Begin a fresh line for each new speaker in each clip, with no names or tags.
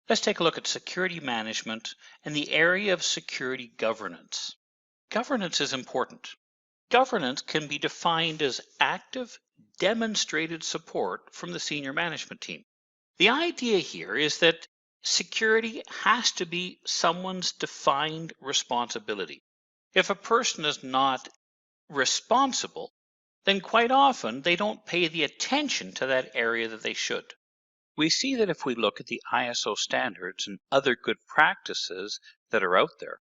Let's take a look at security management and the area of security governance. Governance is important. Governance can be defined as active, demonstrated support from the senior management team. The idea here is that security has to be someone's defined responsibility. If a person is not responsible, then quite often they don't pay the attention to that area that they should. We see that if we look at the ISO standards and other good practices that are out there,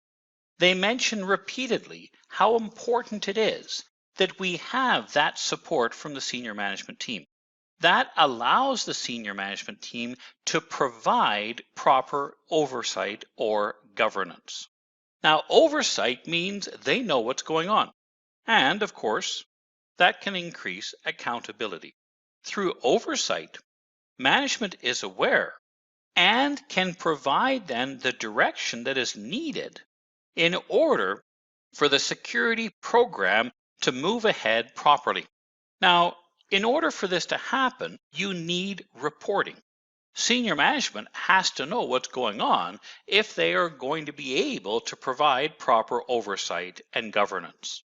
they mention repeatedly how important it is that we have that support from the senior management team. That allows the senior management team to provide proper oversight or governance. Now, oversight means they know what's going on. And of course, that can increase accountability. Through oversight, management is aware and can provide then the direction that is needed in order for the security program to move ahead properly. Now, in order for this to happen, you need reporting. Senior management has to know what's going on if they are going to be able to provide proper oversight and governance.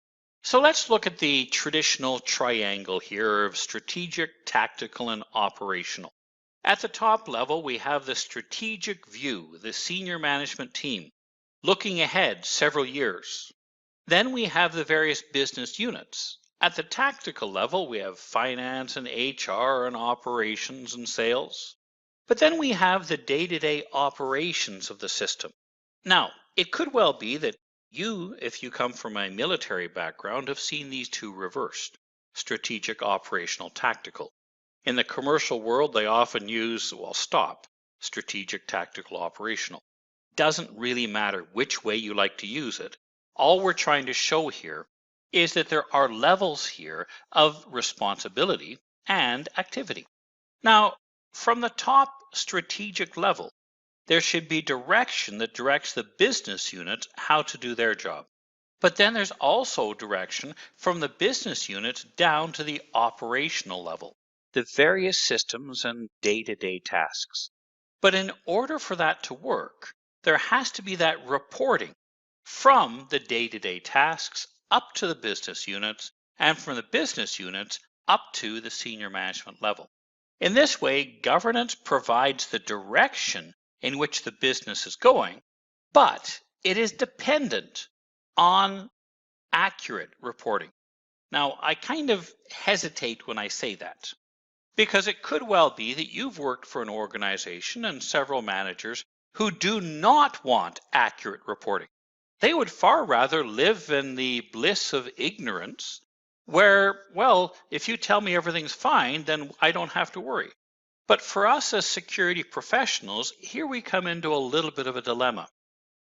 So let's look at the traditional triangle here of strategic, tactical, and operational. At the top level, we have the strategic view, the senior management team, looking ahead several years. Then we have the various business units. At the tactical level, we have finance and HR and operations and sales. But then we have the day-to-day operations of the system. Now, it could well be that you, if you come from a military background, have seen these two reversed, strategic, operational, tactical. In the commercial world, they often use, well, STOP, strategic, tactical, operational. Doesn't really matter which way you like to use it. All we're trying to show here is that there are levels here of responsibility and activity. Now, from the top strategic level, there should be direction that directs the business units how to do their job. But then there's also direction from the business units down to the operational level, the various systems and day-to-day tasks. But in order for that to work, there has to be that reporting from the day-to-day tasks up to the business units and from the business units up to the senior management level. In this way, governance provides the direction in which the business is going, but it is dependent on accurate reporting. Now, I kind of hesitate when I say that, because it could well be that you've worked for an organization and several managers who do not want accurate reporting. They would far rather live in the bliss of ignorance where, well, if you tell me everything's fine, then I don't have to worry. But for us as security professionals, here we come into a little bit of a dilemma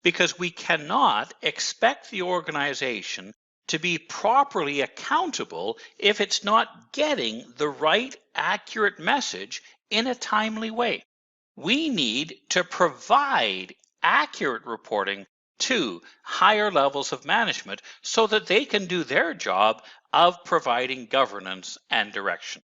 because we cannot expect the organization to be properly accountable if it's not getting the right, accurate message in a timely way. We need to provide accurate reporting to higher levels of management so that they can do their job of providing governance and direction.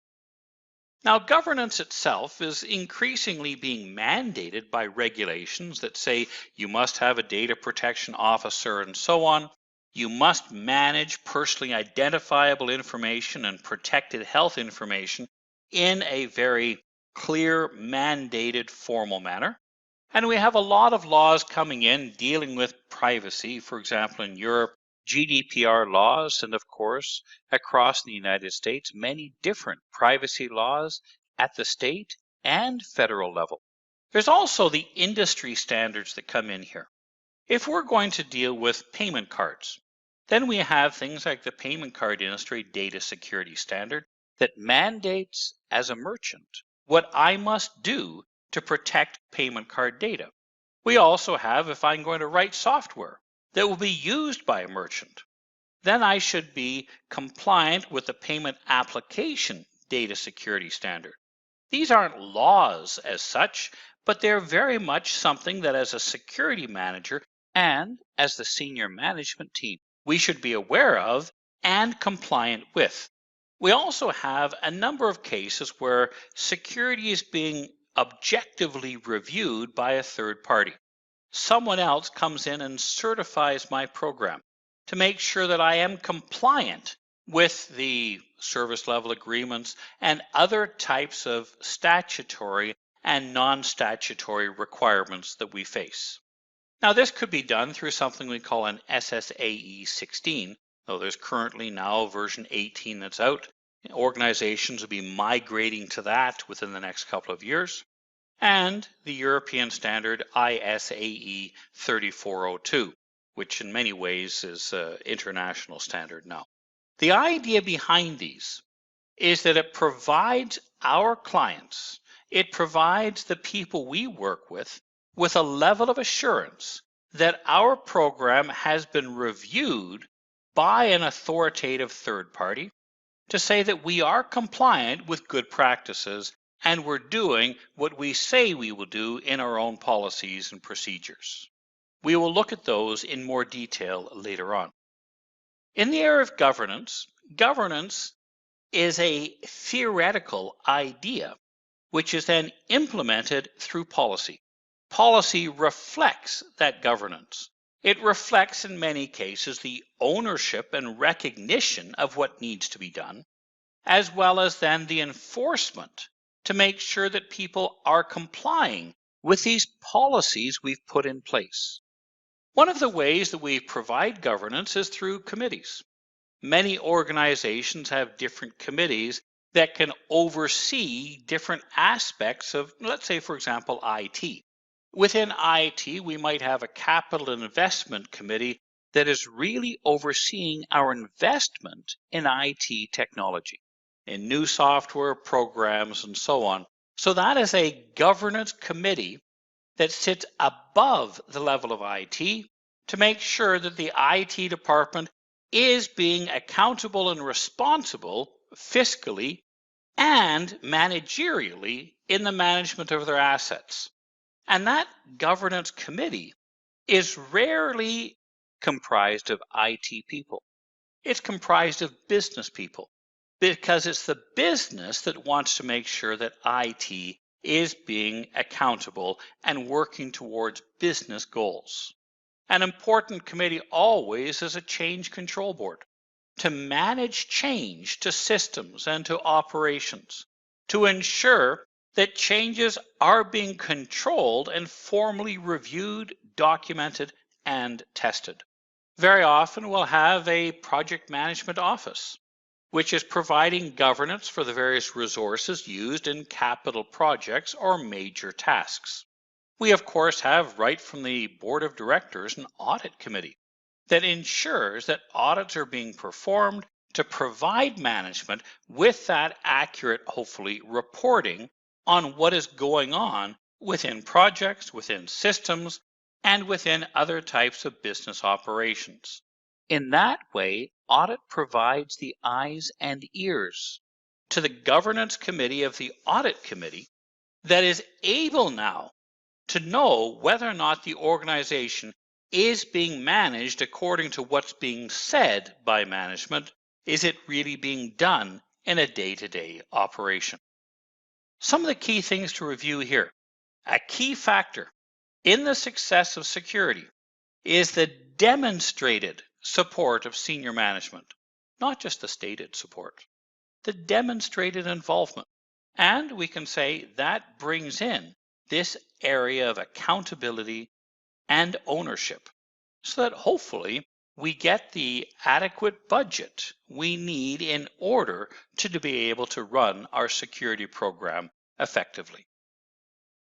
Now, governance itself is increasingly being mandated by regulations that say you must have a data protection officer and so on. You must manage personally identifiable information and protected health information in a very clear, mandated, formal manner. And we have a lot of laws coming in dealing with privacy, for example, in Europe, GDPR laws, and of course, across the United States, many different privacy laws at the state and federal level. There's also the industry standards that come in here. If we're going to deal with payment cards, then we have things like the Payment Card Industry Data Security Standard that mandates as a merchant what I must do to protect payment card data. We also have, if I'm going to write software that will be used by a merchant, then I should be compliant with the Payment Application Data Security Standard. These aren't laws as such, but they're very much something that as a security manager and as the senior management team, we should be aware of and compliant with. We also have a number of cases where security is being objectively reviewed by a third party. Someone else comes in and certifies my program to make sure that I am compliant with the service level agreements and other types of statutory and non-statutory requirements that we face. Now, this could be done through something we call an SSAE 16, though there's currently now version 18 that's out. Organizations will be migrating to that within the next couple of years. And the European standard ISAE 3402, which in many ways is an international standard now. The idea behind these is that it provides our clients, it provides the people we work with a level of assurance that our program has been reviewed by an authoritative third party to say that we are compliant with good practices and we're doing what we say we will do in our own policies and procedures. We will look at those in more detail later on. In the area of governance, governance is a theoretical idea which is then implemented through policy. Policy reflects that governance. It reflects in many cases the ownership and recognition of what needs to be done, as well as then the enforcement to make sure that people are complying with these policies we've put in place. One of the ways that we provide governance is through committees. Many organizations have different committees that can oversee different aspects of, let's say, for example, IT. Within IT, we might have a capital investment committee that is really overseeing our investment in IT technology, in new software programs and so on. So that is a governance committee that sits above the level of IT to make sure that the IT department is being accountable and responsible fiscally and managerially in the management of their assets. And that governance committee is rarely comprised of IT people. It's comprised of business people because it's the business that wants to make sure that IT is being accountable and working towards business goals. An important committee always is a change control board to manage change to systems and to operations, to ensure that changes are being controlled and formally reviewed, documented, and tested. Very often we'll have a project management office, which is providing governance for the various resources used in capital projects or major tasks. We, of course, have right from the board of directors an audit committee that ensures that audits are being performed to provide management with that accurate, hopefully, reporting on what is going on within projects, within systems, and within other types of business operations. In that way, audit provides the eyes and ears to the governance committee of the audit committee that is able now to know whether or not the organization is being managed according to what's being said by management. Is it really being done in a day-to-day operation? Some of the key things to review here. A key factor in the success of security is the demonstrated support of senior management, not just the stated support, the demonstrated involvement. And we can say that brings in this area of accountability and ownership so that hopefully we get the adequate budget we need in order to be able to run our security program effectively.